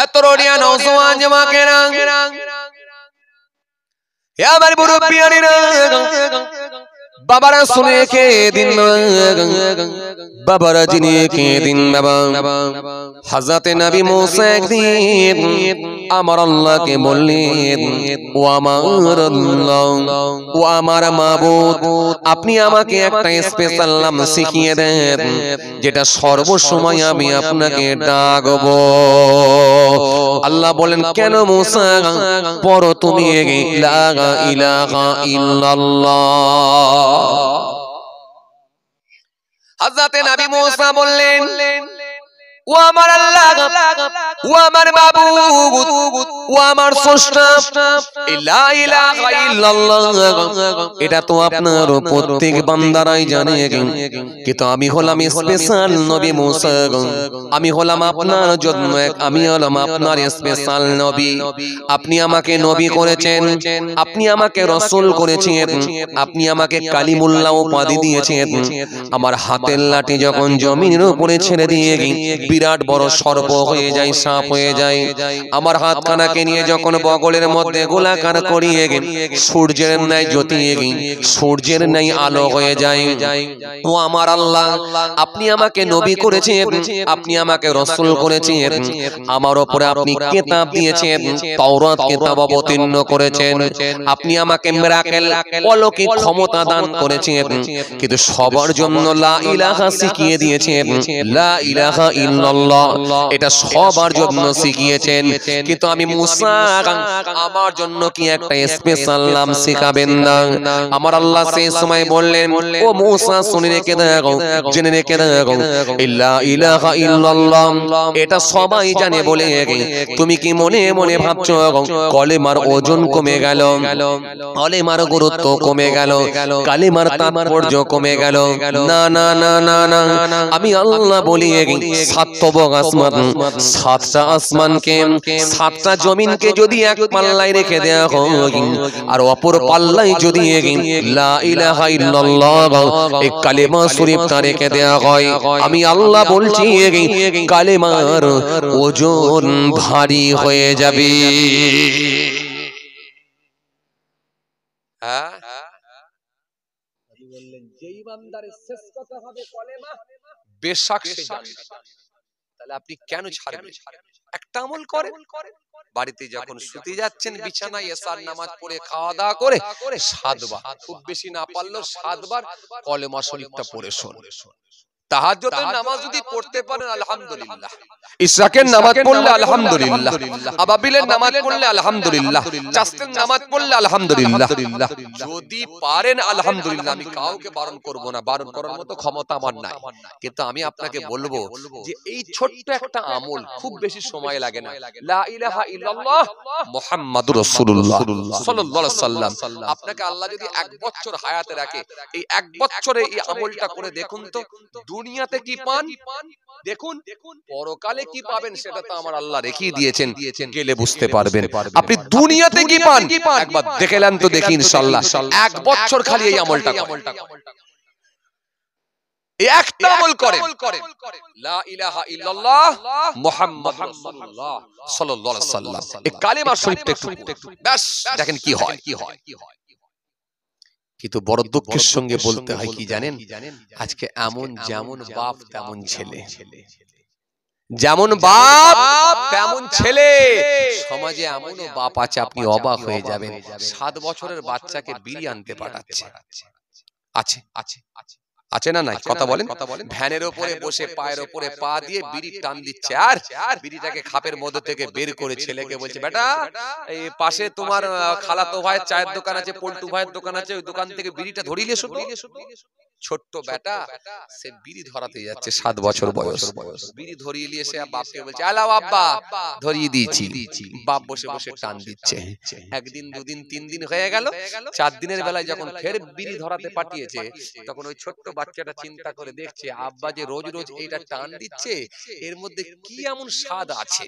এত রোডিয়া নওজওয়ান জামাকেরা এ আমার মুরব্বিয়ানিরা বাবারা শুনে কে দিন বাবারা জিনে কে দিন বাবা হযরতে নবী মুসা একদিন আমার আল্লাহকে বললেন ও আমার আল্লাহ ও আমার মাবুদ আপনি আমাকে একটা স্পেশাল নাম শিখিয়ে দেন যেটা সর্বসময় আমি আপনাকে ডাকবো আল্লাহ বলেন কেন মুসা পড়ো তুমি লা ইলাহা ইল্লাল্লাহ হযরতে নবী মুসা বললেন ও আমার আল্লাহ ও আমার মাবুদ ও আমার স্রষ্টা লা ইলাহা ইল্লাল্লাহ এটা তো আপনার প্রত্যেক বান্দারাই জানে কিন্তু আমি হলাম স্পেশাল নবী মুসা আমি হলাম আপনার জন্য আমি হলাম আপনার স্পেশাল নবী আপনি আমাকে নবী করেছেন আপনি আমাকে রাসূল করেছেন আপনি আমাকে কালিমুল্লাহ উপাধি দিয়েছেন আমার হাতের লাঠি যখন জমিনের উপরে ছেড়ে দিয়ে বিরাট বড় সর্প হয়ে যায় সাপ হয়ে যায় আমার হাতখানাকে নিয়ে যখন বগলের মধ্যে গোলাকার করিয়ে সূর্যের ন্যায় জ্যোতিয়ে সূর্যের ন্যায় আলো হয়ে যায় ও আমার আল্লাহ আপনি আমাকে নবী করেছেন আপনি আমাকে রাসূল করেছেন আমার উপরে আপনি কিতাব দিয়েছেন তাওরাত কিতাব অবতীর্ণ করেছেন আপনি আমাকে মিরাকেল অলৌকিক ক্ষমতা দান করেছেন কিন্তু সবার জন্য লা ইলাহা শিখিয়ে দিয়েছেন লা ইলাহা ইল্লাল্লাহ এটা সবার জন্য শিখিয়েছেন কিন্তু আমি মুসা আমার জন্য কি একটা স্পেশাল নাম শিখাবেন না আমার আল্লাহ সেই সময় বললেন ও মুসা শুনে রেখে দাও জেনে রেখে দাও লা ইলাহা ইল্লাল্লাহ এটা সবাই জানে বলে তুমি কি মনে মনে ভাবছো কলেমার ওজন কমে গেল কলেমার গুরুত্ব কমে গেল কালিমার তাৎপর্য কমে গেল না না না না না আমি আল্লাহ বলি আসমান সাতটা আসমানকে সাতটা জমিনকে যদি এক পাল্লায় রেখে দেয়া হয় আর অপর পাল্লায় যদি লা ইলাহা ইল্লাল্লাহ এই কালেমা শরীফটা রেখে দেয়া হয় আমি আল্লাহ বলছি কালেমার ওজন ভারী হয়ে যাবে হ্যাঁ বললেন যে ইমানদারের শেষ কথা হবে কলেমা বেশক সে জান্নাত তাহলে আপনি কেন ছাড়বেন একটা আমল করেন বাড়িতে যখন শুতে যাচ্ছেন বিছানায় এশার নামাজ পড়ে খাওয়া দাওয়া করে 7 বার খুব বেশি না পারলেও 7 বার কলেমা শরীফটা পড়ে শুনুন তাহাজ্জুদের নামাজ যদি পড়তে পারেন আলহামদুলিল্লাহ ইশরাকের নামাজ পড়লে আলহামদুলিল্লাহ আবাবিলের নামাজ পড়লে আলহামদুলিল্লাহ চাস্তের নামাজ পড়লে আলহামদুলিল্লাহ যদি পারেন আলহামদুলিল্লাহ আমি কাউকে বারণ করব না বারণ করার মতো ক্ষমতা আমার নাই কিন্তু আমি আপনাকে বলবো যে এই ছোট্ট একটা আমল খুব বেশি সময় লাগে না লা ইলাহা ইল্লাল্লাহ মুহাম্মাদুর রাসূলুল্লাহ সাল্লাল্লাহু আলাইহি সাল্লাম আপনাকে আল্লাহ যদি 1 বছর হায়াতে রাখে এই 1 বছরে এই আমলটা করে দেখুন তো দুনিয়াতে কি পান দেখুন পরকালে কি পাবেন সেটা তো আমার আল্লাহ রেখেই দিয়েছেন গেলে বুঝতে পারবেন আপনি দুনিয়াতে কি পান একবার দেখেলেন তো দেখি ইনশাআল্লাহ 1 বছর খালি এই আমলটা করেন একটা আমল করেন লা ইলাহা ইল্লাল্লাহ মুহাম্মাদুর রাসূলুল্লাহ সাল্লাল্লাহু আলাইহি সাল্লাম এই কালেমা শরীফটা একটু ব্যাস দেখেন কি হয় কিন্তু বড় দুঃখের সঙ্গে বলতে হয় কি জানেন আজকে এমন যেমন বাপ তেমন ছেলে যেমন বাপ তেমন ছেলে সমাজে এমনও বাপ আছে আপনি অবাক হয়ে যাবেন 7 বছরের বাচ্চাকে বিড়ি আনতে পাঠাচ্ছে আছে আছে আছে না নাই কথা বলেন ভ্যানের উপরে বসে পায়ের উপরে পা দিয়ে বিড়ি টান দিচ্ছে আর বিড়িটাকে খাপের মধ্যে থেকে বের করে ছেলেকে বলছে বেটা এই পাশে তোমার খালাতো ভাইয়ের চায়ের দোকান আছে পল্টু ভাইয়ের দোকান আছে ওই দোকান থেকে বিড়িটা ধরিয়ে এসো ছোট্ট বেটা সে বিড়ি ধরাতে যাচ্ছে 7 বছর বয়স বিড়ি ধরিয়ে নিয়ে এসে বাপকে বলছে আলাও আব্বা ধরিয়ে দিয়েছি বাপ বসে বসে টান দিচ্ছে একদিন দুদিন 3 দিন হয়ে গেল 4 দিনের বেলায় যখন ফের বিড়ি ধরাতে পাঠিয়েছে তখন ওই ছোট্ট বাচ্চাটা চিন্তা করে দেখছে আব্বা যে রোজ রোজ এইটা টান দিচ্ছে এর মধ্যে কি এমন স্বাদ আছে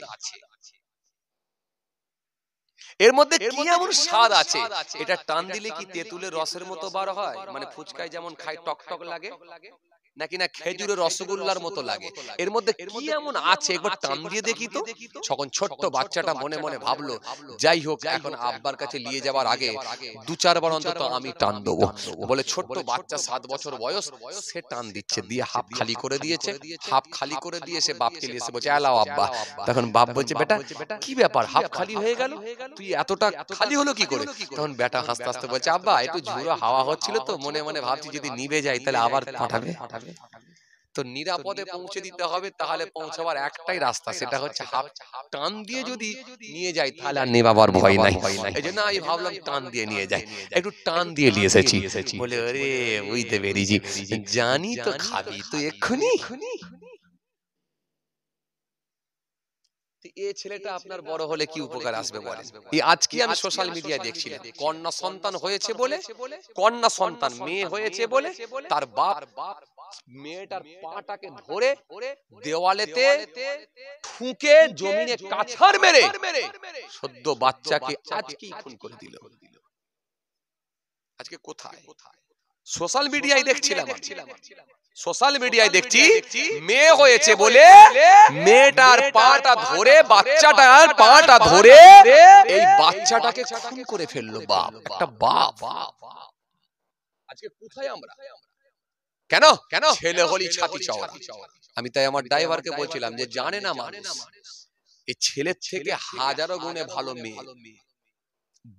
এর মধ্যে কি এমন স্বাদ আছে এটা টান দিলে কি তেঁতুলের রসের মতো বার হয় মানে ফুচকায় যেমন খাই টক টক লাগে নাকি না খেজুরের রসগোল্লার মতো লাগে, এর মধ্যে কি এমন আছে একবার টান দিয়ে দেখি তো। তখন ছোট্ট বাচ্চাটা মনে মনে ভাবলো, যাই হোক এখন আব্বার কাছে নিয়ে যাওয়ার আগে 2-4 বার অন্তত আমি টান দেবো। বলে ছোট্ট বাচ্চা 7 বছর বয়স, সে টান দিচ্ছে, দিয়ে হাফ খালি করে দিয়েছে। হাফ খালি করে দিয়ে সে বাপকে নিয়ে এসে বলছে, এলাও আব্বা। তখন বাপ বলছে, বেটা কি ব্যাপার, হাফ খালি হয়ে গেল, তুই এতটা খালি হলো কি করে? তখন বেটা হাসতে হাসতে বলছে, আব্বা একটু ঝুড়ো হাওয়া হচ্ছিল তো, মনে মনে ভাবছি যদি নিভে যায় তাহলে আবার পাঠাবে। তো নিরাপদে পৌঁছে দিতে হবে, তাহলে পৌঁছাবার একটাই রাস্তা, সেটা হচ্ছে হাফ টান দিয়ে যদি নিয়ে যাই তাহলে আর নেবাবার ভয় নাই। এই জন্য আমি ভাবলাম টান দিয়ে নিয়ে যাই, একটু টান দিয়ে নিয়ে এসেছি। বলে আরে বুঝতে পেরেছি, জানি তো খাবি তুই এক্ষুনি। এই ছেলেটা আপনার বড় হলে কি উপকার আসবে বলেন? এই আজকে আমি সোশ্যাল মিডিয়ায় দেখছিলাম, কন্যা সন্তান হয়েছে বলে, কন্যা সন্তান মেয়ে হয়েছে বলে তার বাপ মেয়েটার পাটাকে ধরে দেওয়ালেতে ঠুকে জমিনে কাছাড় মেরে সদ্য বাচ্চাকে আজকেই খুন করে দিল। আজকে কোথায়? সোশ্যাল মিডিয়ায় দেখছিলাম, সোশ্যাল মিডিয়ায় দেখছি মেয়ে হয়েছে বলে মেয়েটার পাটা ধরে, বাচ্চাটার পাটা ধরে এই বাচ্চাটাকে খুন করে ফেললো বাপ, একটা বাপ। আজকে কোথায় আমরা? কেন কেন ছেলে হলি ছাতি চওড়া। আমি তাই আমার ড্রাইভারকে বলছিলাম যে জানে না মানুষ, এই ছেলের থেকে হাজারো গুণে ভালো মেয়ে।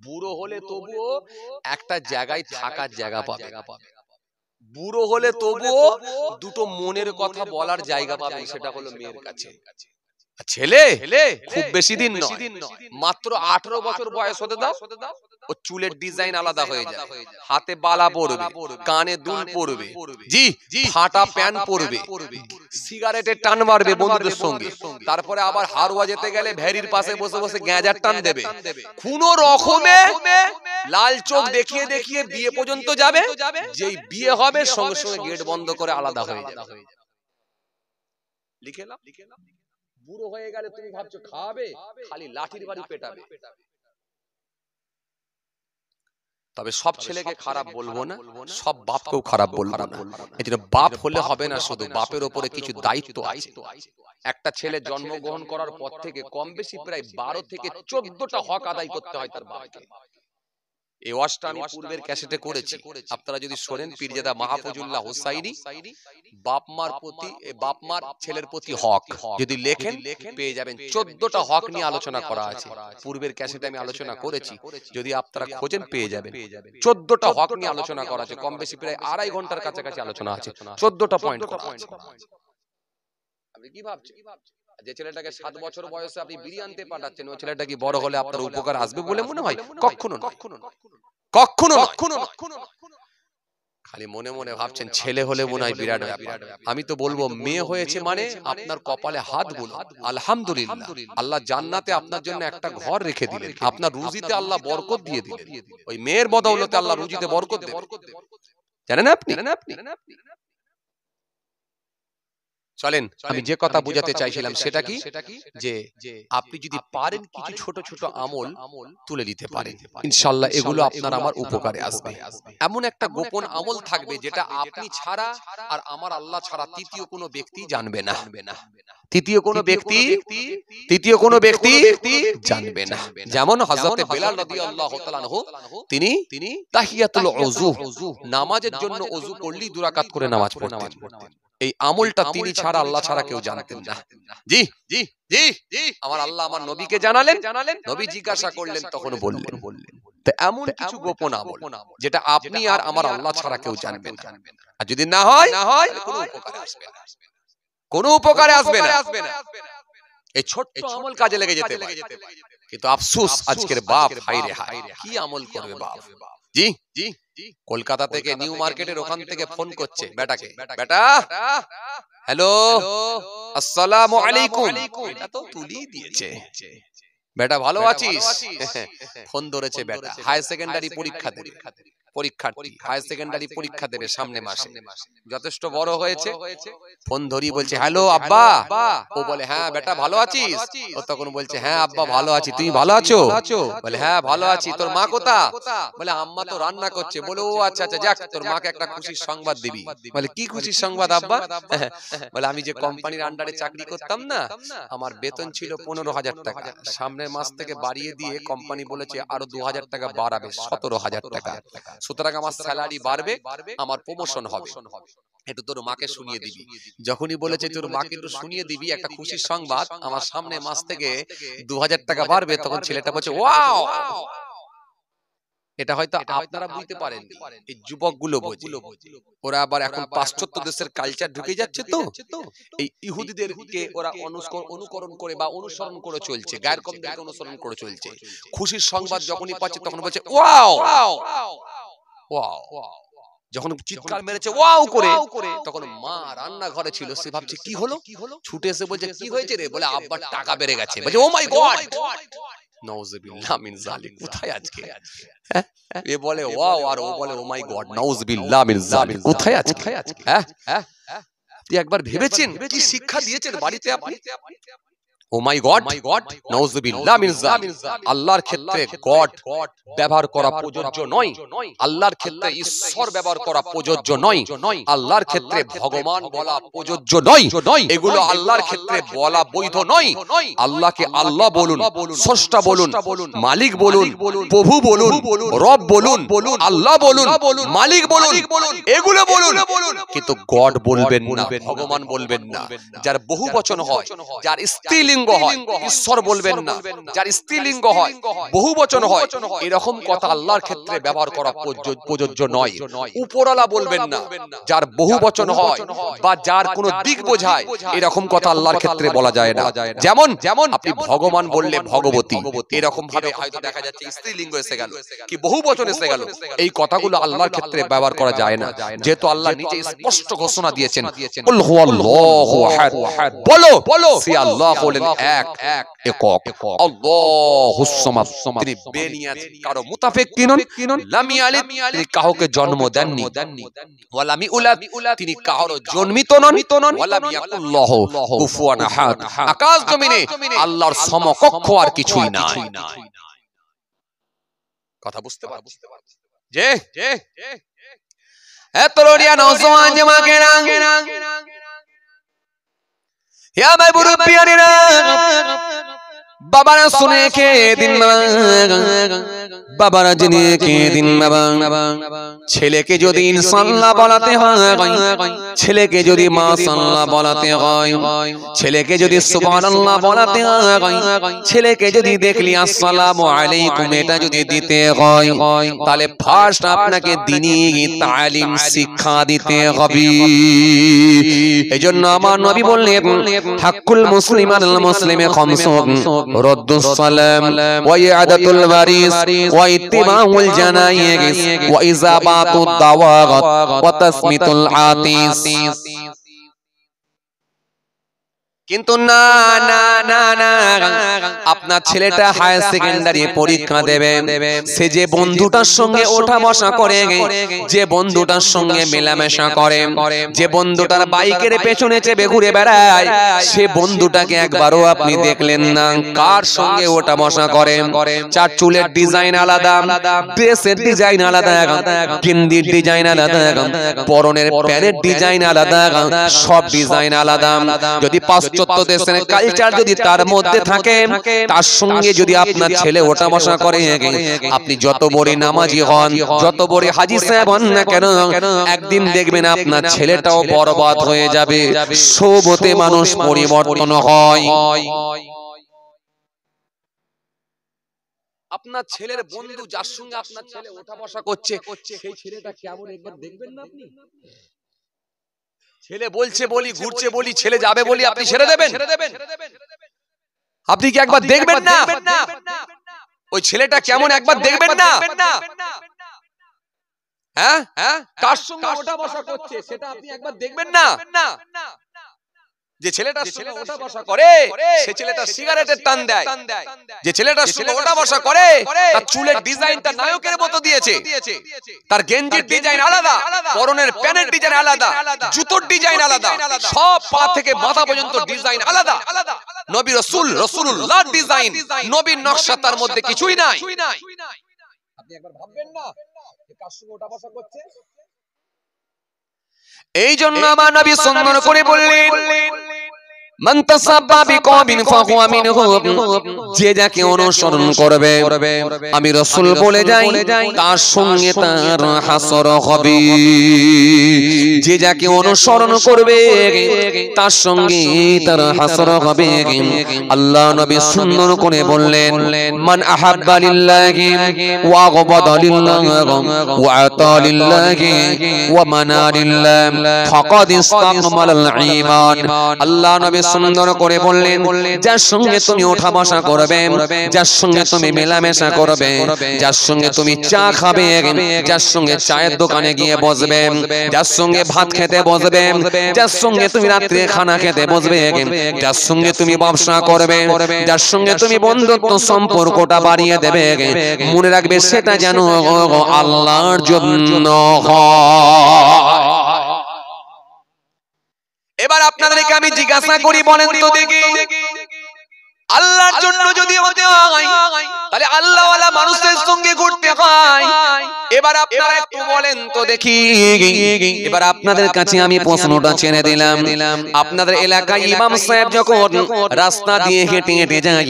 বুড়ো হলে তবুও একটা জায়গায় থাকার জায়গা পাবে, বুড়ো হলে তবুও দুটো মনের কথা বলার জায়গা পাবে, সেটা হলো মেয়ের কাছে। ছেলে খুব বেশি দিন নয়, মাত্র 18 বছর বয়স হতে দাও, ও চুলের ডিজাইন আলাদা হয়ে যায়, হাতে বালা পরবে, কানে দুল পরবে, জি ফাটা প্যান্ট পরবে, সিগারেটের টান মারবে বন্ধুদের সঙ্গে, তারপরে আবার হারুয়া যেতে গেলে ভেরির পাশে বসে বসে গ্যাঁজার টান দেবে, কোন রকমে লাল চোখ দেখিয়ে দেখিয়ে বিয়ে পর্যন্ত যাবে, যেই বিয়ে হবে সঙ্গে সঙ্গে গেট বন্ধ করে আলাদা হয়ে যাবে। লিখে নাও, বুড়ো হয়ে গেলে তুমি ভাবছো খাওয়াবে, খালি লাঠির বাড়ি পেটাবে। তবে সব ছেলেকে খারাপ বলবো না, সব বাপকেও খারাপ বলবো না। এজন্য বাপ হলে হবে না, শুধু বাপের উপরে কিছু দায়িত্ব আছে। একটা ছেলে জন্মগ্রহণ করার পর থেকে কম বেশি প্রায় 12 থেকে 14টা হক আদায় করতে হয় তার বাপকে। এই ওয়াজটা আমি পূর্বের ক্যাসেটে করেছি, আপনারা যদি শোনেন, পীরজাদা মাহফুজুল্লাহ হুসাইনি বাপ মার প্রতি, বাপ মার ছেলের প্রতি হক যদি লেখেন পেয়ে যাবেন। 14টা হক নিয়ে আলোচনা করা আছে, পূর্বের ক্যাসেটে আমি আলোচনা করেছি, যদি আপনারা খোঁজেন পেয়ে যাবেন। 14টা হক নিয়ে আলোচনা করা আছে, কম বেশি প্রায় 2.5 ঘন্টার কাছাকাছি আলোচনা আছে, 14টা পয়েন্ট করা আছে। আপনি কি ভাবছেন যে ছেলেটাকে 7 বছর বয়সে আপনি বিড়ি আনতে পাঠাচ্ছেন, ওই ছেলেটা কি বড় হলে আপনার উপকার আসবে বলে মনে হয়? কখনো না, কখনো না। খালি মনে মনে ভাবছেন ছেলে হলে মনে হয় বিরাট ব্যাপার। আমি তো বলবো মেয়ে হয়েছে মানে আপনার কপালে হাত বুলো আলহামদুলিল্লাহ, আল্লাহ জান্নাতে আপনার জন্য একটা ঘর রেখে দিলেন, আপনার রুজিতে আল্লাহ বরকত দিয়ে দিলেন, ওই মেয়ের বদৌলতে আল্লাহ রুজিতে বরকত দেবেন। জানেন আপনি? চলেন আমি যে কথা বুঝাতে চাইছিলাম সেটা কি, যে আপনি যদি পারেন কিছু ছোট ছোট আমল তুলে দিতে পারেন, ইনশাআল্লাহ এগুলো আপনার আমার উপকারে আসবে। এমন একটা গোপন আমল থাকবে যেটা আপনি ছাড়া আর আমার আল্লাহ ছাড়া তৃতীয় কোনো ব্যক্তি জানবে না, তৃতীয় কোনো ব্যক্তি জানবে না। যেমন হযরত বেলাল রাদিয়াল্লাহু তাআলা আনহু তিনি তাহিয়াতুল ওযু, নামাজের জন্য ওযু করলেই 2 রাকাত করে নামাজ পড়তেন। এই আমলটা তিনি ছাড়া আল্লাহ ছাড়া কেউ জানতেন না। জি জি জি আমার আল্লাহ আমার নবীকে জানালেন, নবী জিজ্ঞাসা করলেন, তখন বললেন। তো এমন কিছু গোপন আমল যেটা আপনি আর আমার আল্লাহ ছাড়া কেউ জানবে না, আর যদি না হয় কোনো উপকারে আসবে না, কোনো উপকারে আসবে না। এই ছোট্ট আমল কাজে লেগে যেতে পারে, কিন্তু আফসোস আজকের বাপ, হায় রে হায়, কি আমল করবে বাপ। জি জি কলকাতা থেকে নিউ মার্কেটের ওখান থেকে ফোন করছে বেটাকে, বেটা হ্যালো আসসালামু আলাইকুম, এটা তো তুলি দিয়েছে, বেটা ভালো আছিস? ফোন ধরেছে বেটা, হাই সেকেন্ডারি পরীক্ষা দেবে, পরীক্ষার্থী হায়ার সেকেন্ডারি পরীক্ষা দেবে সামনে মাসে, যথেষ্ট বড় হয়েছে। ফোন ধরি বলছে হ্যালো আব্বা, ও বলে হ্যাঁ বেটা ভালো আছিস? ও তখন বলছে হ্যাঁ আব্বা ভালো আছি, তুমি ভালো আছো? বলে হ্যাঁ ভালো আছি। তোর মা কোথা? বলে আম্মা তো রান্না করছে। বলে ও আচ্ছা আচ্ছা, যাক তোর মাকে একটা খুশির সংবাদ দিবি। বলে কি খুশির সংবাদ আব্বা? বলে আমি যে কোম্পানির আন্ডারে চাকরি করতাম না, আমার বেতন ছিল 15,000 টাকা, সামনের মাস থেকে বাড়িয়ে দিয়ে কোম্পানি বলেছে আরো 2,000 টাকা বাড়াবে, 17,000 টাকা। সুতরাং আমার স্যালারি বাড়বে, আমার প্রমোশন হবে, একটু তোর মাকে শুনিয়ে দিবি। যখনই বলেছে তোর মাকে একটু শুনিয়ে দিবি একটা খুশির সংবাদ, আমার সামনে মাস থেকে 2,000 টাকা বাড়বে, তখন ছেলেটা বলছে ওয়াও। এটা হয়তো আপনারা বুঝতে পারেন, এই যুবকগুলো বোঝে। ওরা আবার এখন পাশ্চাত্য দেশের কালচার ঢুকে যাচ্ছে, তো এই ইহুদিদেরকে ওরা অনুকরণ করে বা অনুসরণ করে চলছে, গায়ের কমদেরকে অনুসরণ করে চলছে। খুশির সংবাদ যখনই পাচ্ছে তখন বলছে ওয়াও ওয়াও। যখন চিৎকার মেরেছে ওয়াও করে, তখন মা রান্নাঘরে ছিল, সে ভাবছে কি হলো, ছুটে এসে বলছে কি হয়েছে রে? বলে আব্বার টাকা বেড়ে গেছে। বলছে ও মাই গড, নাউযুবিল্লাহ মিন যালিক। কোথায় আজকে এ বলে ওয়াও আর ও বলে ও মাই গড, নাউযুবিল্লাহ মিন যালিক। কোথায় আজকে? হ্যাঁ একবার ভেবেছেন কি শিক্ষা দিয়েছেন বাড়িতে আপনি? ও মাই গড, নাউযুবিল্লাহ মিন যালিক। আল্লাহর ক্ষেত্রে গড ব্যবহার করা প্রযোজ্য নয়, আল্লাহর ক্ষেত্রে ঈশ্বর ব্যবহার করা প্রযোজ্য নয়, আল্লাহর ক্ষেত্রে ভগবান বলা প্রযোজ্য নয়, এগুলো আল্লাহর ক্ষেত্রে বলা বৈধ নয়। আল্লাহকে আল্লাহ বলুন, স্রষ্টা বলুন, মালিক বলুন, প্রভু বলুন, রব বলুন, আল্লাহ বলুন, মালিক বলুন, এগুলো বলুন, কিন্তু গড বলবেন না, ভগবান বলবেন না। যার বহু বচন হয়, যার স্ত্রীলিঙ্গ হয়, ঈশ্বর বলবেন না। যার স্ত্রীলিঙ্গ হয়, বহু বচন হয়, এরকম কথা আল্লাহর ক্ষেত্রে ব্যবহার করা প্রযোজ্য নয়। উপরওয়ালা বলবেন না। যার বহু বচন হয় বা যার কোনো দিক বোঝায়, এরকম কথা আল্লাহর ক্ষেত্রে বলা যায় না। যেমন আপনি ভগবান বললে ভগবতী, এরকম ভাবে হয়তো দেখা যাচ্ছে স্ত্রীলিঙ্গ এসে গেল কি বহু বচন এসে গেল, এই কথাগুলো আল্লাহর ক্ষেত্রে ব্যবহার করা যায় না, যেহেতু আল্লাহ নিজে স্পষ্ট ঘোষণা দিয়েছেন কুল হুয়াল্লাহু আহাদ, বলো সে আল্লাহ হলেন এক, একক, আল্লাহুস সামাদ, তিনি বেনিয়াত, কারো মুতাফিক নন, লাম ইয়ালিদ, তিনি কাউকে জন্ম দেননি, ওয়া লাম ইউলাদ, তিনি কারো জন্মিত নন, ওয়া লাম ইয়াকুল্লাহু কুফুয়ান আহাদ, আকাশ জমিনে আল্লাহর সমকক্ষ আর কিছুই নাই। কথা বুঝতে পারছেন? যে এত রড়িয়া নওজওয়ান জামাকেরা, ইয়া ভাই মুরব্বিয়ানেরা, বাবারা শুনে কে দিন, বাবারা জেনে কে দিন। বাবা ছেলেকে যদি ইনশাআল্লাহ বলাতে হয়, ছেলেকে যদি মাশাআল্লাহ বলাতে হয়, ছেলেকে যদি সুবহানাল্লাহ বলাতে হয়, ছেলেকে যদি দেখলি আসসালামু আলাইকুম এটা যদি দিতে হয়, তাহলে ফার্স্ট আপনাকে দ্বীনি তালিম শিক্ষা দিতে হবে। এজন্য আমার নবী বললেন হাক্কুল মুসলিম আলাল মুসলিমি খামসুন, রদ্দুস সালাম ওয়া ইয়াদাতুল ওয়ারিস ওয়া ইত্তিবাউল জানাইজ ওয়া ইজাবাতুদ দাওয়াগাত ওয়া তাসমিতুল আতিস। কিন্তু না না না না, আপনার ছেলেটা হায়ার সেকেন্ডারি পরীক্ষা দেবে, সে যে বন্ধুটার সঙ্গে ওঠা বসা করে, যে বন্ধুটার সঙ্গে মেলামেশা করে, যে বন্ধুটার বাইকের পেছনে চেপে ঘুরে বেড়ায়, সে বন্ধুটাকে একবারও আপনি দেখলেন না। কার সঙ্গে ওঠা বসা করে, চার চুলের ডিজাইন আলাদা, ড্রেসের ডিজাইন আলাদা, গেঞ্জির ডিজাইন আলাদা, পরনের প্যান্টের ডিজাইন আলাদা, সব ডিজাইন আলাদা। যদি দেশের কালচার যদি তার মধ্যে থাকে, তার সঙ্গে যদি আপনার ছেলে ওঠা বসা করে, আপনি যত বড় নামাজি হন, যত বড় হাজী সাহেব হন না কেন, একদিন দেখবেন আপনার ছেলেটাও বরবাদ হয়ে যাবে। সোবতে মানুষ পরিবর্তন হয়। আপনার ছেলের বন্ধু যার সঙ্গে আপনার ছেলে ওঠা বসা করছে, সেই ছেলেটা কেমন একবার দেখবেন না আপনি? ছেলে বলছে বলি, ঘুরছে বলি, ছেলে যাবে বলি আপনি ছেড়ে দেবেন? আপনি কি একবার দেখবেন না ওই ছেলেটা কেমন, একবার দেখবেন না? হ্যাঁ, কার সঙ্গে ওঠা বসা করছে সেটা আপনি একবার দেখবেন না? যে ছেলেটার সঙ্গে ওঠা বসা করে সে ছেলেটা সিগারেটের টান দেয়, যে ছেলেটার সঙ্গে ওঠা বসা করে তার চুলের ডিজাইনটা নায়কের মতো দিয়েছে, তার গেঞ্জির ডিজাইন আলাদা, পরনের প্যান্টের ডিজাইন আলাদা, জুতোর ডিজাইন আলাদা, সব পা থেকে মাথা পর্যন্ত ডিজাইন আলাদা। নবী রাসূলুল্লাহর ডিজাইন, নবীর নকশা তার মধ্যে কিছুই নাই। আপনি একবার ভাববেন না যে কার সঙ্গে ওঠা বসা করছে। এই জন্য আমার নবী সুন্দর করে বললেন, মান তাসাব্বা বিকওমিন ফাহুয়া মিনহুম, যে যাকে অনুসরণ করবে আমি রাসূল বলে যাই তার সঙ্গে তার হাসর হবে। যে যাকে অনুসরণ করবে তার সঙ্গে তার হাসর হবে। আল্লাহ নবী সুন্দর করে বললেন, মান আহাব্বা লিল্লাহি ওয়া আগবাদা লিল্লাহি ওয়া আতা লিল্লাহি ওয়া মানা লিল্লাহি ফাকাদ ইসতাকমালাল ঈমান। আল্লাহ নবী সুন্দর করে বললেন, যার সঙ্গে তুমি ওঠা বসা করবে, যার সঙ্গে তুমি মেলামেশা করবে, যার সঙ্গে তুমি চা খাবে, যার সঙ্গে চায়ের দোকানে গিয়ে বসবে, যার সঙ্গে ভাত খেতে বসবে, যার সঙ্গে তুমি রাত্রে খানা খেতে বসবে, যার সঙ্গে তুমি ব্যবসা করবে, যার সঙ্গে তুমি বন্ধুত্ব সম্পর্কটা বাড়িয়ে দেবে, মনে রাখবে সেটা যেন আল্লাহর জন্য হয়। এবার আপনাদেরকে আমি জিজ্ঞাসা করি, বলেন তো দেখি, আল্লাহর জন্য যদি হতে হয় তাহলে আল্লাহওয়ালা মানুষের সঙ্গে ঘুরতে হয়। এবার আপনারা একটু বলেন তো দেখি, এবার আপনাদের কাছে আমি প্রশ্নটা ছেড়ে দিলাম, আপনাদের এলাকায় ইমাম সাহেব যখন রাস্তা দিয়ে হেঁটে হেঁটে যায়,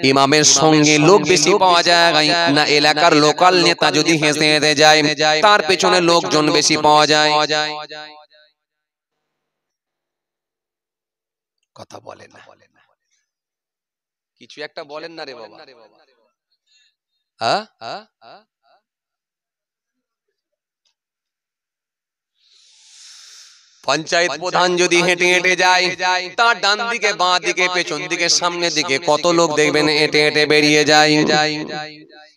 ইমামের সঙ্গে লোক বেশি পাওয়া যায় না এলাকার লোকাল নেতা যদি হেঁটে হেঁটে যায় তার পেছনে লোকজন বেশি পাওয়া যায়? কথা বলেন না, কিছু একটা বলেন না রে বাবা। পঞ্চায়েত প্রধান যদি হেঁটে হেঁটে যায় তার ডান দিকে বাঁ দিকে পেছন দিকে সামনের দিকে কত লোক দেখবেন হেঁটে হেঁটে বেরিয়ে যায়।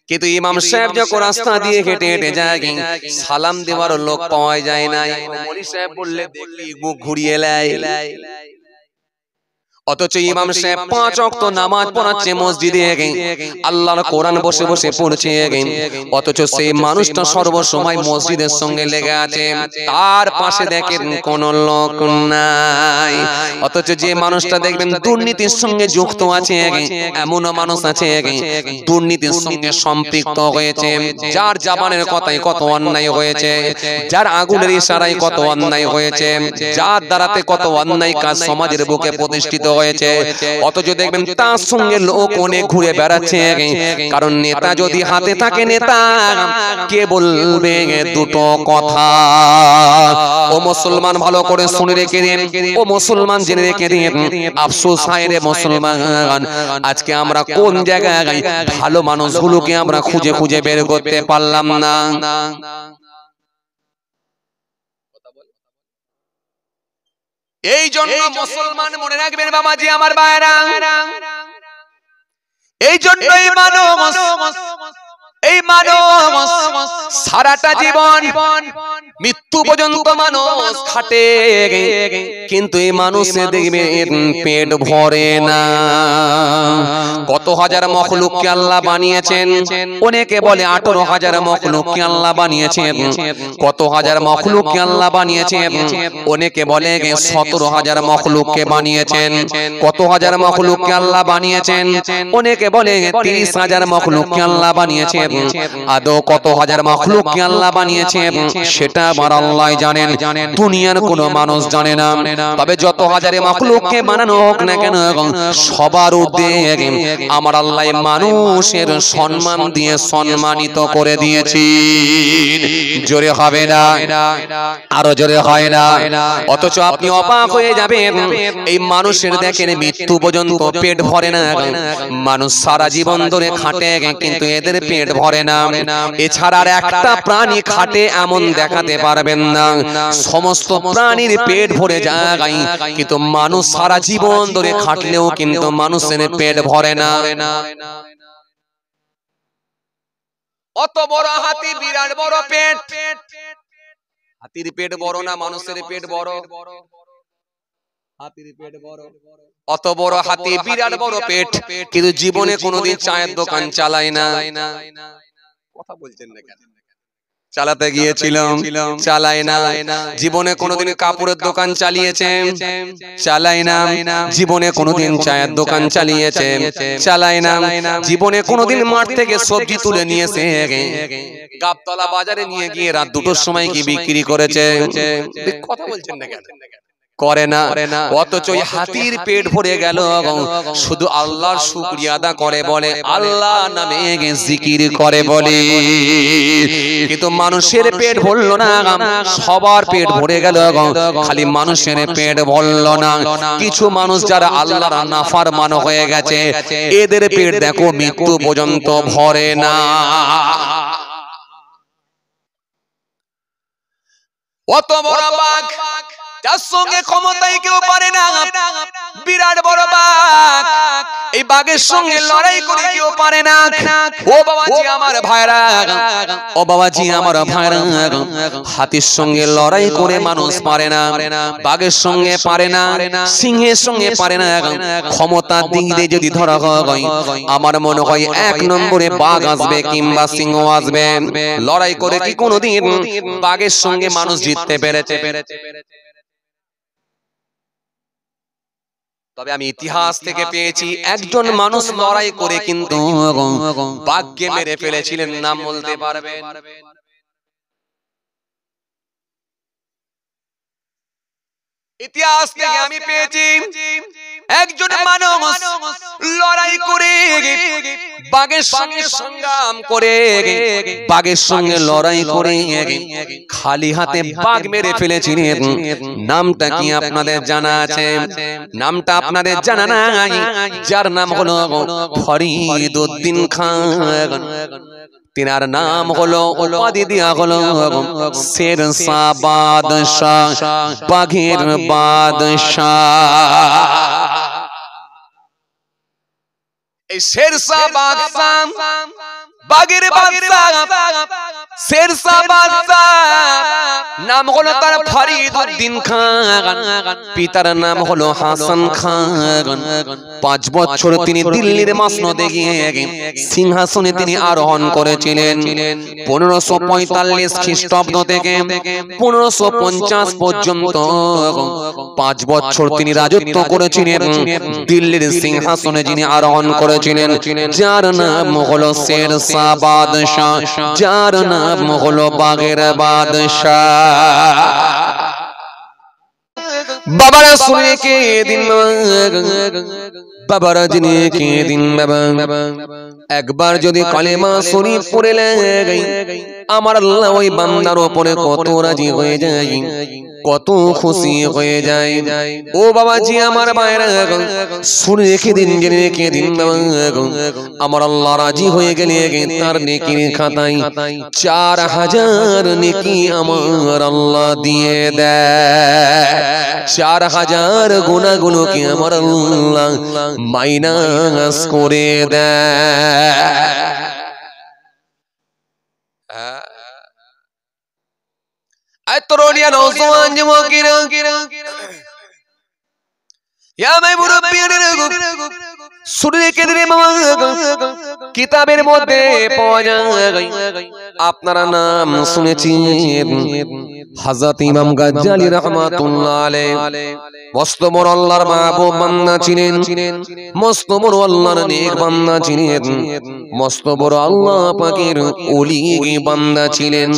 কিন্তু ইমাম সাহেব যখন রাস্তা দিয়ে হেঁটে হেঁটে যায় সালাম দেওয়ারও লোক পাওয়া যায় না। মৌলভী সাহেব বললে দেখলি মুখ ঘুরিয়ে লাই। অথচ ইমাম সাহেব 5 ওয়াক্ত নামাজ পড়াচ্ছে মসজিদে, আল্লাহর কোরআন বসে বসে পড়ছে, অথচ সেই মানুষটা সর্বসময় মসজিদের সঙ্গে লেগে আছে, তার পাশে দেখেন কোন লোক নাই। অথচ যে মানুষটা দেখবেন দুর্নীতির সঙ্গে যুক্ত আছে, এমনও মানুষ আছে দুর্নীতির সঙ্গে সম্পৃক্ত হয়েছে, যার জবানের কথায় কত অন্যায় হয়েছে, যার আগুনের ইশারায় কত অন্যায় হয়েছে, যার দ্বারাতে কত অন্যায় কাজ সমাজের বুকে প্রতিষ্ঠিত হয়েছে, অথচ দেখবেন তার সঙ্গে লোক অনেক ঘুরে বেড়াচ্ছে। কারণ নেতা যদি হাতে থাকে, নেতা কে বলবে দুটো কথা। ও মুসলমান ভালো করে শুনে রেখে দিন, ও মুসলমান জেনে রেখে দিন, আফসোস হয় রে মুসলমান, আজকে আমরা কোন জায়গায় ভালো মানুষগুলোকে আমরা খুঁজে খুঁজে বের করতে পারলাম না। এই জন্য মুসলমান মনে রাখবেন বাবাজি আমার ভাইরা, এই জন্যই মানুষ সারাটা জীবন মৃত্যু পর্যন্ত মানুষ খাটে, কিন্তু এই মানুষে দেখবেন পেট ভরে না। কত হাজার মখলুককে আল্লাহ বানিয়েছেন, অনেকে বলে 18,000 মখলুককে আল্লাহ বানিয়েছেন, কত হাজার মখলুককে আল্লাহ বানিয়েছেন, অনেকে বলে 17,000 মখলুককে বানিয়েছেন, কত হাজার মখলুককে আল্লাহ বানিয়েছেন, অনেকে বলে 30,000 মখলুককে আল্লাহ বানিয়েছেন। আদৌ কত হাজার মখলুককে আল্লাহ বানিয়েছেন সেটা আমার আল্লাহ জানেন, দুনিয়ার কোনো মানুষ জানে না। তবে যত হাজারে মখলুককে বানানো হোক না কেন, সবার ঊর্ধ্বে আমার আল্লাহ মানুষের সম্মান দিয়ে সম্মানিত করে দিয়েছেন। জোরে হবে না, আরো জোরে হয় না। অথচ আপনি অবাক হয়ে যাবেন, এই মানুষের দেখেন মৃত্যু পর্যন্ত পেট ভরে না, মানুষ সারা জীবন ধরে খাটে কিন্তু এদের পেট ভরে না। এছাড়া আর একটা প্রাণী খাটে এমন দেখাতে পারবেন না, সমস্ত প্রাণীর পেট ভরে যায় কিন্তু মানুষ সারা জীবন ধরে খাটলেও কিন্তু মানুষের পেট ভরে না। অত বড় হাতি, বিরাট বড় পেট, হাতির পেট বড় না মানুষের পেট বড়? হাতির পেট বড়, অত বড় হাতি, বিরাট বড় পেট, কিন্তু জীবনে কোনোদিন চায়ের দোকান চালায় না। কথা বলছেন না কেন? চালাতে গিয়েছিলাম, চালায় না। জীবনে কোনোদিন কাপড়ের দোকান চালিয়েছে, চালায় না। জীবনে কোনোদিন চায়ের দোকান চালিয়েছে, চালায় না। জীবনে কোনোদিন মাঠ থেকে সবজি তুলে নিয়েছে, গাবতলা বাজারে নিয়ে গিয়ে রাত 2টোর সময় কি বিক্রি করেছে? কথা বলছেন না কেন? করে না। অথচ ওই হাতির পেট ভরে গেল, শুধু আল্লাহর শুকরিয়া আদা করে বলে, আল্লাহ নামে জিকির করে বলে। কিন্তু মানুষের পেট ভরল না, সবার পেট ভরে গেল, খালি মানুষের পেট ভরল না। কিছু মানুষ যারা আল্লাহর নাফরমান হয়ে গেছে, এদের পেট দেখো মৃত্যু পর্যন্ত ভরে না। অত বড় বাঘ, যার সঙ্গে ক্ষমতায় কেউ পারে না, বিরাট বড় বাঘ, এই বাঘের সঙ্গে লড়াই করে কেউ পারে না। ও বাবাজি আমার ভাইরা, ও বাবাজি আমার ভাইরা, হাতির সঙ্গে লড়াই করে মানুষ পারে না, বাঘের সঙ্গে পারে না, সিংহের সঙ্গে পারে না। ক্ষমতা দিক দিয়ে যদি ধরা হয়, আমার মনে হয় 1 নম্বরে বাঘ আসবে কিংবা সিংহ আসবে। লড়াই করে কি কোনোদিন বাঘের সঙ্গে মানুষ জিততে পেরেছে? তবে আমি ইতিহাস থেকে পেয়েছি, একজন মানুষ লড়াই করে কিন্তু বাঘকে মেরে ফেলেছিলেন। নাম বলতে পারবেন? ইতিহাস থেকে আমি পেয়েছি, একজন মানুষ লড়াই করে বাঘের সঙ্গে সংগ্রাম করে, বাঘের সঙ্গে লড়াই করে খালি হাতে বাঘ মেরে ফেলেছিলেন। নামটা কি আপনাদের জানা আছে? নামটা আপনাদের জানা নাই? যার নাম হলো ফরিদউদ্দিন খান। তিনার নাম হলো, উপাধি দেয়া হলো শেরশাহ বাদশাহ, বাঘের বাদশাহ। এই শেরশাহ বাদশাহ, বাঘের বাদশাহ, শেরশাহ বাদশাহ নাম হলো তার ফরিদউদ্দিন খান, পিতার নাম হলো হাসান খান। 5 বছর তিনি দিল্লির মসনদে গিয়ে সিংহাসনে তিনি আরোহণ করেছিলেন। 1545 খ্রিস্টাব্দ থেকে 1550 পর্যন্ত 5 বছর তিনি রাজত্ব করেছিলেন। দিল্লির সিংহাসনে যিনি আরোহণ করেছিলেন, যার নাম হলো শেরশাহ বাদশাহ, যার নাম হলো বাঘের বাদশাহ। বাবারা শুনে কে দিন, বাবারা যিনি কে দিন, বাবা একবার যদি কালেমা শরীফ পড়ে লাগে, আমার আল্লাহ ওই বান্দার উপরে কত রাজি হয়ে যায়, কত খুশি হয়ে যায়। ও বাবাজি আমার ভাইরা, শুনে রেখে দিন, জেনে রেখে দিন, আমার আল্লাহ রাজি হয়ে গেলে তার নেকির খাতায় 4000 নেকি আমার আল্লাহ দিয়ে দেয়। 4000 গুনাহগুলোকে আমার আল্লাহ মাইনাস করে দেয়। তরুণিয়া নওজোয়ান যুবকেরা, কিতাবের মধ্যে পাওয়া যায়, আপনারা নাম শুনেছেন হযরত ইমাম গাজ্জালী রাহমাতুল্লাহ আলাইহি। মস্ত বড় আল্লাহর মাহবুব বান্দা ছিলেন, মস্ত বড় আল্লাহর নেক বান্দা ছিলেন, মস্ত বড় আল্লাহ পাকের ওলি বান্দা ছিলেন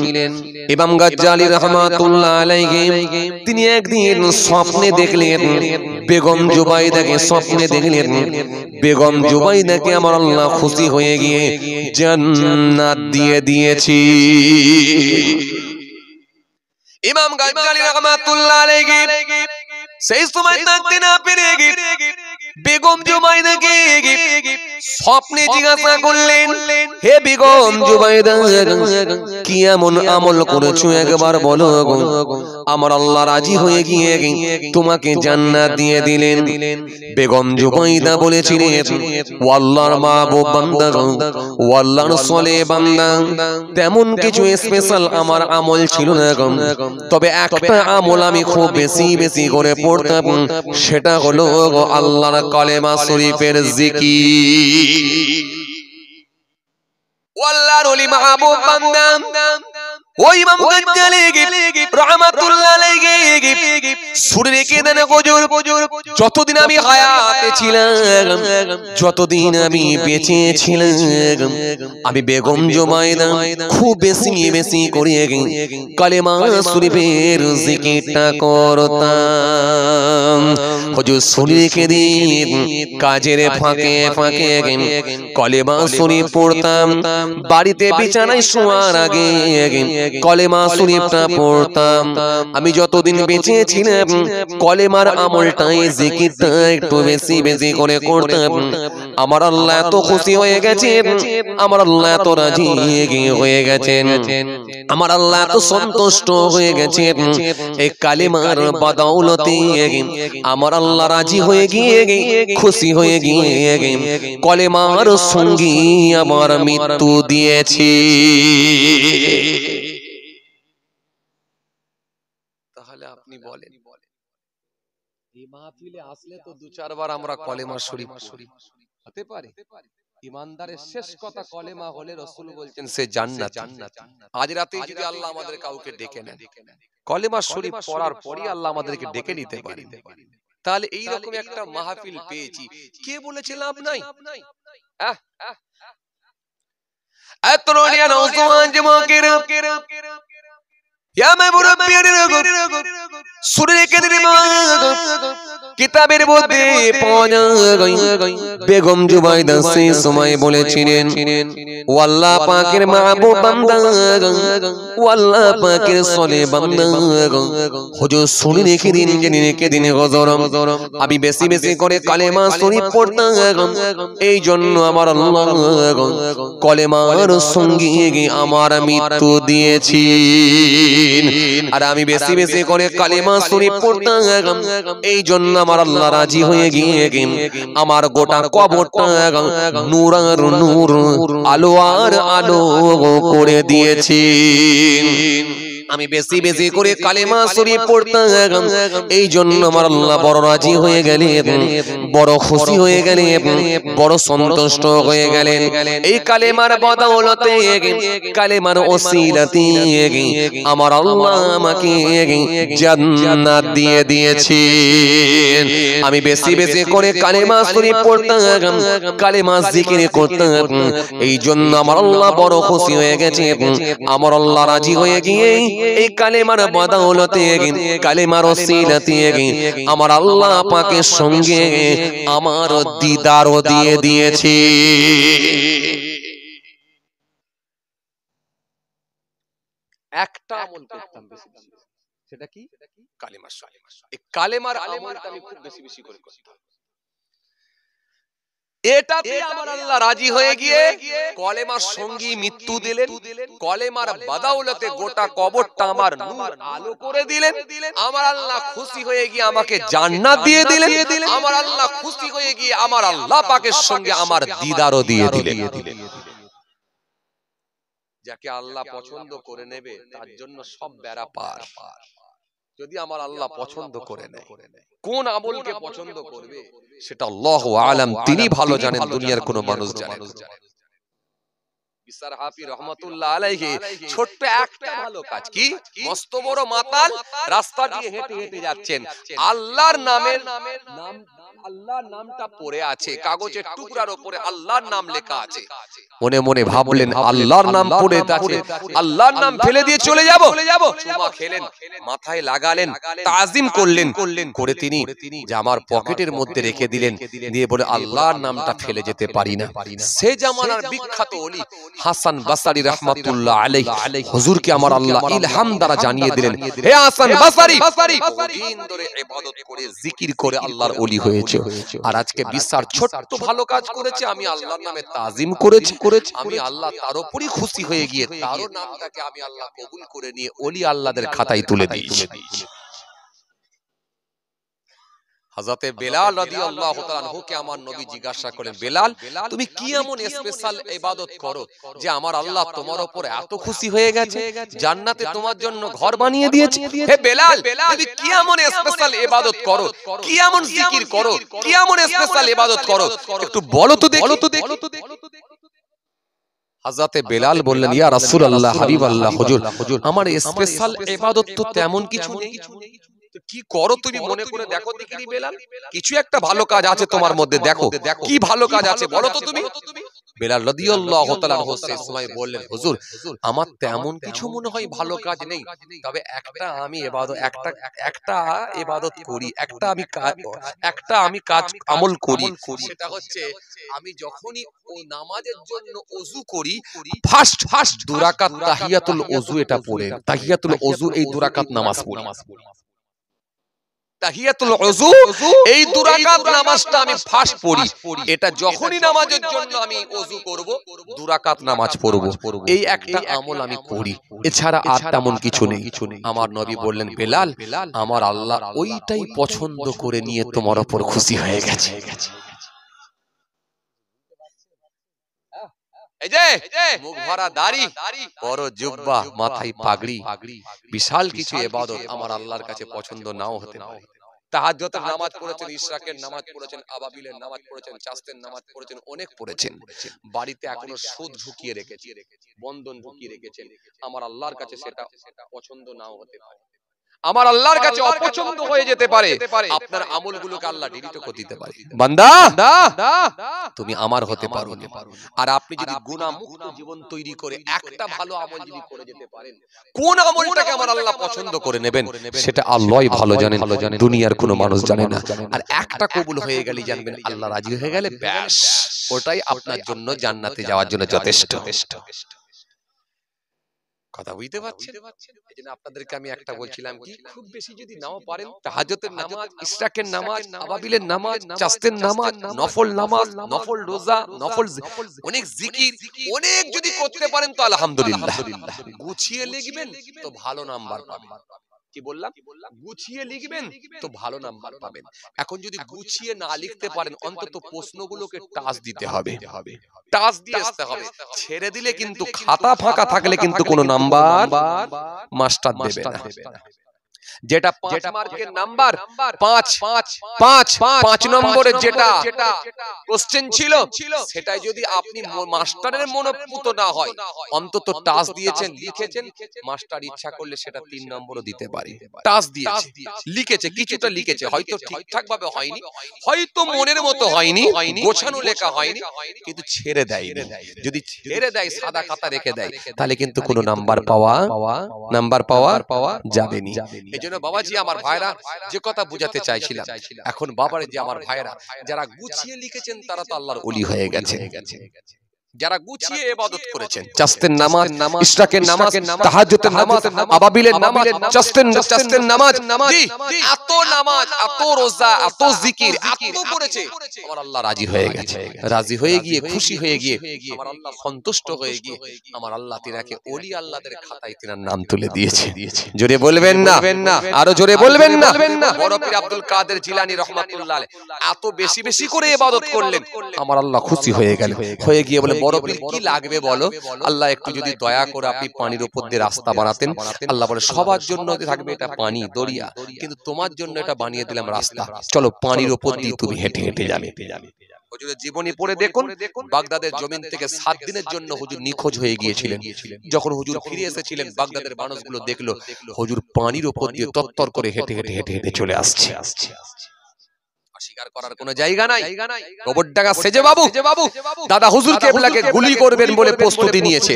ইমাম গাজ্জালী রাহমাতুল্লাহ আলাইহি। তিনি একদিন স্বপ্নে দেখলেন বেগম জুবাইদাকে, স্বপ্নে দেখলেন বেগম জুবাইদাকে আমার আল্লাহ খুশি হয়ে গিয়ে জান্নাত দিয়ে দিয়েছি। ইমাম গাজ্জালী রাহমাতুল্লাহ আলাইহি সেই সময় থাকতে না পেরে বেগম জুবাইদাকে স্বপ্নে জিজ্ঞাসা করলেন, হে বেগম জুবাইদা, কি এমন আমল করেছো একবার বলো গো। আমার আল্লাহ রাজি হয়ে গিয়ে তোমাকে জান্নাত দিয়ে দিলেন। বেগম জুবাইদা বলেছিলেন, ও আল্লাহর মাহবুব বান্দা, ও আল্লাহর সলেহ বান্দা, তেমন কিছু স্পেশাল আমার আমল ছিল না গো, তবে একটা আমল আমি খুব বেশি বেশি করে পড়তাম, সেটা হলো আল্লাহর কালেমা শরীফের জিকির। আল্লাহর ওলি মাহবুব বান্দা ওই ইমাম গাজ্জালী রাহমাতুল্লাহ আলাইহি শুনে রেখে দেন, হুজুর যতদিন আমি হায়াতে ছিলাম, যতদিন আমি বেঁচে ছিলাম, আমি বেগম জুবাইদা খুব বেশি বেশি করে কালেমা শরীফের জিকিরটা করতাম। হুজুর শুনে রেখে দিন, কাজের ফাঁকে ফাঁকে কালেমা শরীফ পড়তাম, বাড়িতে বিছানায় শোয়ার আগে কলেমা শরীফটা পড়তাম। আমি যতদিন বেঁচে ছিলাম কলেমার আমলটাই জিকিরটা একটু বেশি বেশি করে করতাম। আমার আল্লাহ এত খুশি হয়ে গেছেন, আমার আল্লাহ এত রাজি হয়ে গেছেন, আমার আল্লাহ এত সন্তুষ্ট হয়ে গেছেন, এই কালেমার বদৌলতে আমার আল্লাহ রাজি হয়ে গিয়ে খুশি হয়ে গিয়ে কলেমার সঙ্গী আমার মৃত্যু দিয়েছি। তাহলে আপনি বলেন, এই মাহফিলে আসলে তো দু চারবার আমরা কলেমা শরীফ হতে পারে। ইমানদারের শেষ কথা কলেমা হলে রাসূল বলছেন সে জান্নাত। আজ রাতে যদি আল্লাহ আমাদের কাউকে ডেকে নেন, কলেমা শরীফ পড়ার পরই আল্লাহ আমাদেরকে ডেকে নিতে পারে। তাহলে এই রকম একটা মাহফিল পেয়েছি, কে বলেছে লাভ নাই? তরুণিয়া নওজওয়ান যুবকেরা, ইয়া মুরব্বিয়ারা, শুনে রেখে দিন, কিতাবের মধ্যে পাওয়া যায় বেগম জুবাইদা সেই সময় বলেছিলেন, ও আল্লাহ পাকের মাহবুব বান্দা, ও আল্লাহ পাকের সলে বান্দা, হুজুর শুনে রেখে দিন, জেনে রেখে দিন হুজুর, আমি বেশি বেশি করে কালেমা শরীফ পড়তাম, এই জন্য আমার আল্লাহ কলেমার সঙ্গে আমার মৃত্যু দিয়েছি। আর আমি বেশি বেশি করে কালেমা শরীফ পড়তাম, এই জন্য আমার আল্লাহ রাজি হয়ে গিয়ে আমার গোটা কবরটা নূর আর নূর, আলো আর আলো করে দিয়েছি। আমি বেশি বেশি করে কালেমা শরীফ পড়তাম, এই জন্য আমার আল্লাহ বড় রাজি হয়ে গেলেন, বড় খুশি হয়ে গেলেন, বড় সন্তুষ্ট হয়ে গেলেন। এই কালেমার বদৌলতে, কালেমার ওসিলাতে আমার আল্লাহ আমাকে জান্নাত দিয়ে দিয়েছেন। আমি বেশি বেশি করে কালেমা শরীফ পড়তাম, কালেমা জিকির করতাম, এই জন্য আমার আল্লাহ বড় খুশি হয়ে গেছে, আমার আল্লাহ রাজি হয়ে গিয়ে এই কালেমার বদৌলতে, কালেমার ওসিলাতে আমার আল্লাহ পাকের সঙ্গে আমার দিদারও দিয়ে দিয়েছে। একটা আমল করতাম বেশি, সেটা কি? কালেমা শরীফ। এই কালেমার আমলটা আমি খুব বেশি বেশি করে করতাম। এটাতে আমার আল্লাহ রাজি হয়ে গিয়ে কলেমার সঙ্গী মৃত্যু দিলেন। কলেমার বদৌলতে গোটা কবরটা আমার নূর আলো করে দিলেন। আমার আল্লাহ খুশি হয়ে গিয়ে আমাকে জান্নাত দিয়ে দিলেন। আমার আল্লাহ খুশি হয়ে গিয়ে আমার আল্লাহ পাকের সঙ্গে আমার দিদারও দিয়ে দিলেন। যাকে আল্লাহ পছন্দ করে নেবে তার জন্য সব বেড়া পার। যদি আমার আল্লাহ পছন্দ করে নেয়, কোন আমলকে পছন্দ করবে সেটা আল্লাহু আলাম, তিনি ভালো জানেন, দুনিয়ার কোন মানুষ জানে না। বিসার হাফি রহমাতুল্লাহ আলাইহি ছোট্ট একটা ভালো কাজ, কি মস্ত বড় মাতাল রাস্তা দিয়ে হেঁটে হেঁটে যাচ্ছেন, আল্লাহর নামের আল্লাহর নামটা পড়ে আছে, কাগজের টুকরার উপরে আল্লাহর নাম লেখা আছে, মনে মনে ভাবলেন আল্লাহর নাম পড়ে আছে, আল্লাহর নাম ফেলে দিয়ে চলে যাব। চুমা খেলেন, মাথায় লাগালেন, তাজিম করলেন, করে তিনি জামার পকেটের মধ্যে রেখে দিলেন, দিয়ে বলে আল্লাহর নামটা ফেলে যেতে পারি না। সে জামানার বিখ্যাত ওলি হাসান বসরি রাহমাতুল্লাহ আলাইহি হুজুরকে আমার আল্লাহ ইলহাম দ্বারা জানিয়ে দিলেন, হে হাসান বসরি, দিন ধরে ইবাদত করে জিকির করে আল্লাহর ওলি হয়েছে, আর আজকে বিশ্বাস ছোট্ট ভালো কাজ করেছে, আমি আল্লাহর নামে তাজিম করেছি, আমি আল্লাহ তার উপরই খুশি হয়ে গিয়ে তারও নামটাকে আমি আল্লাহ কবুল করে নিয়ে ওলি আল্লাহদের খাতায় তুলে দিয়েছি। হযরতে বেলাল রাদিয়াল্লাহু তাআলা আনহুকে আমার নবী জিজ্ঞাসা করেন, বেলাল তুমি কি এমন স্পেশাল ইবাদত করো যে আমার আল্লাহ তোমার উপর এত খুশি হয়ে গেছে, জান্নাতে তোমার জন্য ঘর বানিয়ে দিয়েছে? হে বেলাল তুমি কি এমন স্পেশাল ইবাদত করো, কি এমন জিকির করো, কি এমন স্পেশাল ইবাদত করো, একটু বলো তো দেখি। হযরতে বেলাল বললেন, ইয়া রাসূলুল্লাহ, হাবিবাল্লাহ, হুজুর আমার স্পেশাল ইবাদত তো তেমন কিছু নেই। কি করো তুমি মনে করে দেখো দেখিনি বেলাল, কিছু একটা ভালো কাজ আছে তোমার মধ্যে, দেখো কি ভালো কাজ আছে বলো তো তুমি। বেলাল রাদিয়াল্লাহু তাআলা আনহু সেই সময় বললেন, হুজুর আমার তেমন কিছু মনে হয় ভালো কাজ নেই, তবে একটা ইবাদত করি, একটা আমি কাজ আমল করি, সেটা হচ্ছে আমি যখনই ওই নামাজের জন্য ওযু করি ফার্স্ট দুই রাকাত তাহিয়াতুল ওযু এটা পড়ে, তাহিয়াতুল ওযু এই দুই রাকাত নামাজ পড়ি, তাহিয়াতুল ওযু এই দুই রাকাত নামাজটা আমি ফার্স্ট পড়ি, এটা যখনই নামাজের জন্য আমি ওযু করব দুই রাকাত নামাজ পড়ব, এই একটা আমল আমি করি, এছাড়া আর তেমন কিছু নেই। আমার নবী বললেন, বেলাল আমার আল্লাহ ওইটাই পছন্দ করে নিয়ে তোমার উপর খুশি হয়ে গেছে। এই যে মুখ ভরা দাড়ি, বড় জুব্বা, মাথায় পাগড়ি, বিশাল কিছু ইবাদত আমার আল্লাহর কাছে পছন্দ নাও হতে পারে। তাহাজ্জুদের নামাজ পড়েছেন, ইশরাকের নামাজ পড়েছেন, আবাবিলের নামাজ পড়েছেন, চাস্তের নামাজ পড়েছেন, অনেক পড়েছেন। বাড়িতে এখনো সুদ ঢুকিয়ে রেখেছেন, বন্ধন ঢুকিয়ে রেখেছেন, আমার আল্লাহর কাছে সেটা পছন্দ নাও হতে পারে, আমার আল্লাহর কাছে অপছন্দ হয়ে যেতে পারে। আপনার আমলগুলোকে আল্লাহ ডিলিট করে দিতে পারে। বান্দা তুমি আমার হতে পারো না, আর আপনি যদি গুনাহ মুক্ত জীবন তৈরি করে একটা ভালো আমল যদি করে যেতে পারেন, কোন আমলটাকে আমার আল্লাহ পছন্দ করে নেবেন সেটা আল্লাহই ভালো জানেন, দুনিয়ার কোনো মানুষ জানে না। আর একটা কবুল হয়ে গেলে জানবেন আল্লাহ রাজি হয়ে গেলে ব্যাস, ওটাই আপনার জন্য জান্নাতে যাওয়ার জন্য যথেষ্ট। কথা বুঝতে পারছেন? এজন্য আপনাদেরকে আমি একটা বলছিলাম কি, খুব বেশি যদি নাও পারেন তাহাজ্জুদের নামাজ, ইশরাকের নামাজ, আবাবিলের নামাজ, চাস্তের নামাজ, নফল নামাজ, নফল রোজা, নফল অনেক জিকির অনেক যদি করতে পারেন তো আলহামদুলিল্লাহ। গুছিয়ে লিখবেন তো ভালো নাম্বার পাবেন। কি বললাম? গুছিয়ে লিখবেন তো ভালো নাম্বার পাবেন। এখন যদি গুছিয়ে না লিখতে পারেন অন্তত প্রশ্নগুলোকে টাচ দিতে হবে, টাচ দিয়ে আসতে হবে। ছেড়ে দিলে কিন্তু খাতা ফাঁকা থাকলে কিন্তু কোনো নাম্বার মাস্টার দেবে না। যেটা 5 মার্কের নাম্বার 5 নম্বরের যেটা কোশ্চেন ছিল সেটাই যদি আপনি মাস্টারের মনোপুত না হয়, অন্তত টাচ দিয়েছেন, লিখেছেন, মাস্টার ইচ্ছা করলে সেটা 3 নম্বরও দিতে পারে। টাচ দিয়েছে, লিখেছে, কিছুটা লিখেছে, হয়তো ঠিকঠাক ভাবে হয়নি, হয়তো মনের মতো হয়নি, গোছানো লেখা হয়নি, কিন্তু ছেড়ে দেয়। যদি ছেড়ে দেয়, সাদা খাতা রেখে দেয়, তাহলে কিন্তু কোনো নাম্বার পাওয়া যাবে না। এজন্য বাবাজি আমার ভাইরা যে কথা বুঝাতে চাইছিলাম, এখন বাবার যে আমার ভাইরা যারা গুছিয়ে লিখেছেন তারা তো আল্লাহর ওলি হয়ে গেছে। যারা গুছিয়ে ইবাদত করেছেন, চাস্তের নামাজ, ইশরাকের নামাজ, তাহাজ্জুদের নামাজ, আবাবিলের নামাজ, চাস্তের নামাজ, এত নামাজ, এত রোজা, এত জিকির, এত করেছে, আমার আল্লাহ রাজি হয়ে গেছে। রাজি হয়ে গিয়ে, খুশি হয়ে গিয়ে, আমার আল্লাহ সন্তুষ্ট হয়ে গিয়ে, আমার আল্লাহ তিনাকে ওলি আল্লাহদের খাতায় তিনার নাম তুলে দিয়েছে। জোরে বলবেন না, আরো জোরে বলবেন না। বড় পীর আব্দুল কাদের জিলানী রাহমাতুল্লাহ আলাইহি এত বেশি বেশি করে ইবাদত করলেন, আমার আল্লাহ খুশি হয়ে গেল। হয়ে গিয়ে বলে, বড় পীর কি লাগবে বলো? আল্লাহ একটু যদি দয়া করে আপনি পানির উপর দিয়ে রাস্তা বানাতেন। আল্লাহ বলে, সবার জন্য থাকবে এটা পানি, দরিয়া, কিন্তু তোমার জন্য এটা বানিয়ে দিলাম রাস্তা, চলো পানির উপর দিয়ে তুমি হেঁটে হেঁটে যাবে। হুজুরের জীবনী পড়ে দেখুন, বাগদাদের জমিন থেকে 7 দিনের জন্য হুজুর নিখোঁজ হয়ে গিয়েছিলেন। যখন হুজুর ফিরে এসেছিলেন, বাগদাদের মানুষগুলো দেখলো হুজুর পানির উপর দিয়ে তত্তর করে হেঁটে হেঁটে হেঁটে হেঁটে চলে আসছে। স্বীকার করার কোনো জায়গা নাই। গোবরডাঙ্গা সেজে বাবু দাদা হুজুর কেবলাকে গুলি করবেন বলে প্রস্তুতি নিয়েছে।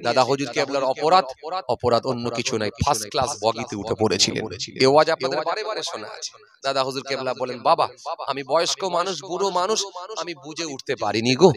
দাদা হুজুর কেবলার অপরাধ অন্য কিছু নাই, ফার্স্ট ক্লাস বগিতে উঠে পড়েছিলেন। এই ওয়াজ আপনাদের বারে বারে শোনা আছে। দাদা হুজুর কেবলা বলেন, বাবা আমি বয়স্ক মানুষ, বুড়ো মানুষ, আমি বুঝে উঠতে পারিনি গো,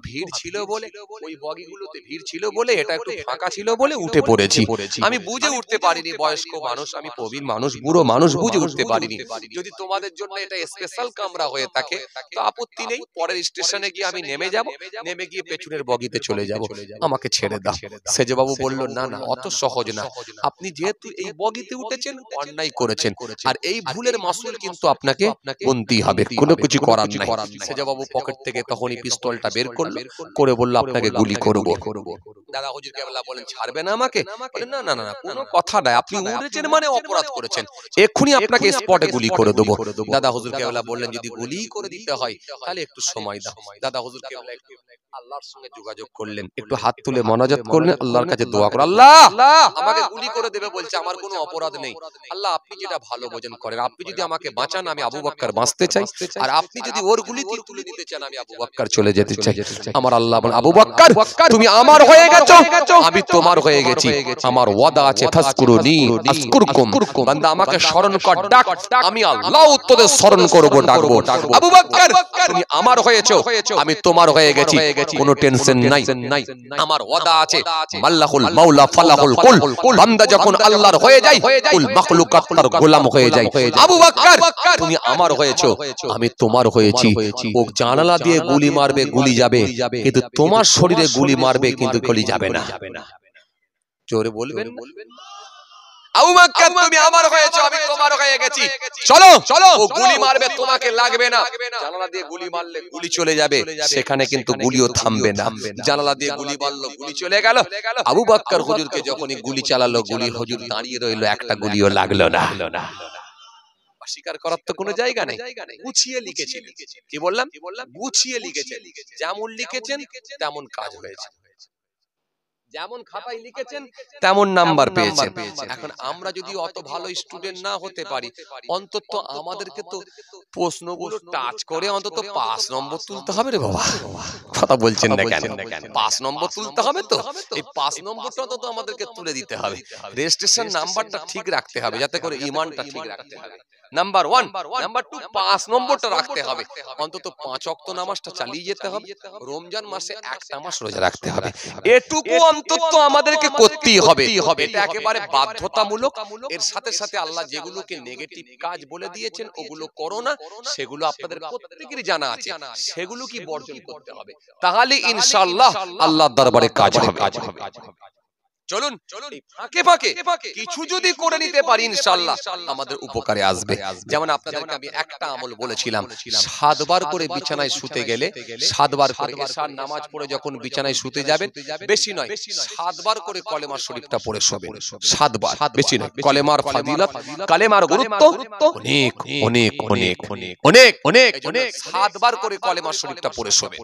ভিড় ছিল বলে, ওই বগিগুলোতে ভিড় ছিল বলে, এটা একটু ফাঁকা ছিল বলে উঠে পড়েছি, আমি বুঝে উঠতে পারিনি। বয়স্ক মানুষ, আমি প্রবীণ মানুষ, বুড়ো মানুষ, বুঝে উঠতে পারিনি। যদি তোমাদের জন্য এটা স্পেশাল কামরা হয়ে থাকে তো আপত্তি নেই, পরের স্টেশনে গিয়ে আমি নেমে যাব, নেমে গিয়ে পেছনের বগিতে চলে যাব, আমাকে ছেড়ে দাও। সেজে বাবু বলল, না না, অত সহজ না, আপনি যেহেতু এই বগিতে উঠেছেন অন্যায় করেছেন, আর এই ভুলের মাসুল কিন্তু আপনাকে গুনতেই হবে, কোনো কিছু করার নাই। সেজে বাবু পকেট থেকে তখনই পিস্তলটা বের করলো, করে বলল, আপনাকে গুলি করব। দাদা হুজুর কেবলা বলেন, ছাড়বে না আমাকে? বলেন, না না না, কোনো কথা নাই, আপনি উঠেছেন মানে অপরাধ করেছেন, এক্ষুনি আপনাকে স্পটে গুলি করে দেবো। দাদা হুজুর কেবলা বললেন, যদি গুলি করে দিতে হয় তাহলে একটু সময় দাও। দাদা হুজুর কেবলা একটু আল্লাহর সঙ্গে যোগাযোগ করলেন, একটু হাত তুলে মোনাজাত করলেন, আল্লাহর কাছে দোয়া করে, আল্লাহ আমাকে গুলি করে দেবে বলছে, আমার কোনো অপরাধ নেই, আল্লাহ আপনি যেটা ভালো বোঝেন করেন, আপনি যদি আমাকে বাঁচান আমি আবু বকর বাঁচতে চাই, আর আপনি যদি ওর গুলি তুলে নিতে চান আমি আবু বকর চলে যেতে চাই। আমার আল্লাহ বলেন, আবু বকর তুমি আমার হয়ে গেছো, আমি তোমার হয়ে গেছি, আমার ওয়াদা আছে, ফাসকুরুনি আযকুরকুম, বান্দা আমাকে স্মরণ কর, ডাক, আমি আল্লাহ তোদের স্মরণ করব, ডাকবো। আবু বকর তুমি আমার হয়েছো, আমি তোমার হয়ে গেছি, কোনো টেনশন নাই, আমার ওয়াদা আছে, মাল্লাহুল মাওলা ফালাহুল কুল, বান্দা যখন আল্লাহর হয়ে যায় কুল মাখলুকাত তার গোলাম হয়ে যায়। আবু বকর তুমি আমার হয়েছো, আমি তোমার হয়েছি, ও জানালা দিয়ে গুলি মারবে গুলি যাবে, কিন্তু তোমার শরীরে গুলি মারবে কিন্তু গুলি যাবে না। জোরে বলবেন, আবু বকর তুমি আমার হয়েছো, আমি তোমার হয়ে গেছি, চলো চলো, ও গুলি মারবে তোমাকে লাগবে না, জানালা দিয়ে গুলি মারলে গুলি চলে যাবে, সেখানে কিন্তু গুলিও থামবে না, জানালা দিয়ে গুলি মারলো গুলি চলে গেল। আবু বকর হুজুরকে যখনই গুলি চালালো, গুলি হুজুর দাঁড়িয়ে রইলো, একটা গুলিও লাগলো না। স্বীকার করার তো কোনো জায়গা নেই, গুছিয়ে লিখেছেন। কি বললাম? গুছিয়ে লিখেছেন, যেমন লিখেছেন তেমন কাজ হয়েছে, যেমন খাতায় লিখেছেন তেমন নাম্বার পেয়েছেন। এখন আমরা যদি অত ভালো স্টুডেন্ট না হতে পারি, অন্তত আমাদেরকে তো প্রশ্নগুলো টাচ করে অন্তত 5 নম্বর তুলতে হবে রে বাবা। কথা বলছেন না কেন? 5 নম্বর তুলতে হবে তো, এই 5 নম্বরটা তো আমাদেরকে তুলে দিতে হবে, রেজিস্ট্রেশন নাম্বারটা ঠিক রাখতে হবে, যাতে করে ঈমানটা ঠিক রাখতে হবে। নাম্বার 1, নাম্বার 2 5 নম্বরটা রাখতে হবে, অন্তত 5 ওয়াক্ত নামাজটা চালিয়ে যেতে হবে, রমজান মাসে একটা মাস রোজা রাখতে হবে, এটুকু অন্তত আমাদেরকে করতেই হবে, এটা একেবারে বাধ্যতামূলক। এর সাথে সাথে আল্লাহ যেগুলোকে নেগেটিভ কাজ বলে দিয়েছেন ওগুলো করো না, সেগুলো আপনাদের প্রত্যেকেরই জানা আছে, সেগুলো কি বর্জন করতে হবে, তাহলে ইনশাআল্লাহ আল্লাহর দরবারে কাজ হবে। চলুন ফাঁকে ফাঁকে কিছু যদি করে নিতে পারি ইনশাআল্লাহ আমাদের উপকারে আসবে। যেমন আপনাদেরকে আমি একটা আমল বলেছিলাম, 7 বার করে বিছানায় শুতে গেলে, 7 বার করে এশার নামাজ পড়ে যখন বিছানায় শুতে যাবেন, বেশি নয় 7 বার করে কলেমা শরীফটা পড়ে শোবেন, 7 বার, বেশি নয়। কলেমার ফজিলত, কলেমার গুরুত্ব অনেক অনেক অনেক অনেক অনেক অনেক, 7 বার করে কলেমা শরীফটা পড়ে শোবেন।